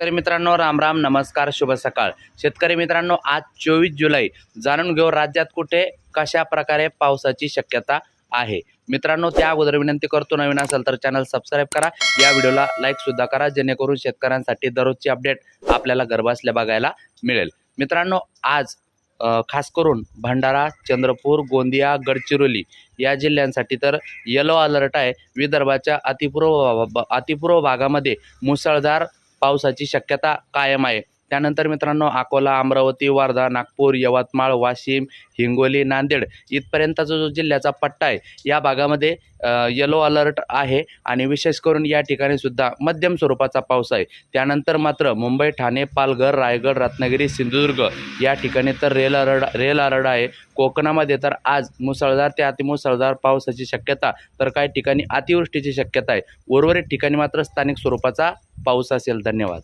शेतकरी मित्रांनो, राम राम, नमस्कार, शुभ सकाळ. शेतकरी मित्रांनो, आज 24 जुलै. जाणून घेऊ राज्यात कुठे कशा प्रकारे पावसाची शक्यता आहे. मित्रांनो, त्या अगोदर विनंती करतो, नवीन असेल तर चॅनल सबस्क्राईब करा, या व्हिडिओला लाईक सुद्धा करा, जेणेकरून शेतकऱ्यांसाठी दररोजची अपडेट आपल्याला घरबसल्या बघायला मिळेल. मित्रांनो, आज खास करून भंडारा, चंद्रपूर, गोंदिया, गडचिरोली या जिल्ह्यांसाठी तर येलो अलर्ट आहे. विदर्भाच्या अतिपूर्व भागामध्ये मुसळधार पावसाची शक्यता कायम आहे. त्यानंतर मित्रांनो, अकोला, अमरावती, वर्धा, नागपूर, यवतमाळ, वाशिम, हिंगोली, नांदेड इथपर्यंतचा जो जिल्ह्याचा पट्टा आहे, या भागामध्ये येलो अलर्ट आहे आणि विशेष करून या ठिकाणी सुद्धा मध्यम स्वरूपाचा पाऊस आहे. त्यानंतर मात्र मुंबई, ठाणे, पालघर, रायगड, रत्नागिरी, सिंधुदुर्ग या ठिकाणी तर रेल अलर्ट आहे. कोकणामध्ये तर आज मुसळधार ते अतिमुसळधार पावसाची शक्यता, तर काही ठिकाणी अतिवृष्टीची शक्यता आहे. उर्वरित ठिकाणी मात्र स्थानिक स्वरूपाचा पाऊस असेल. धन्यवाद.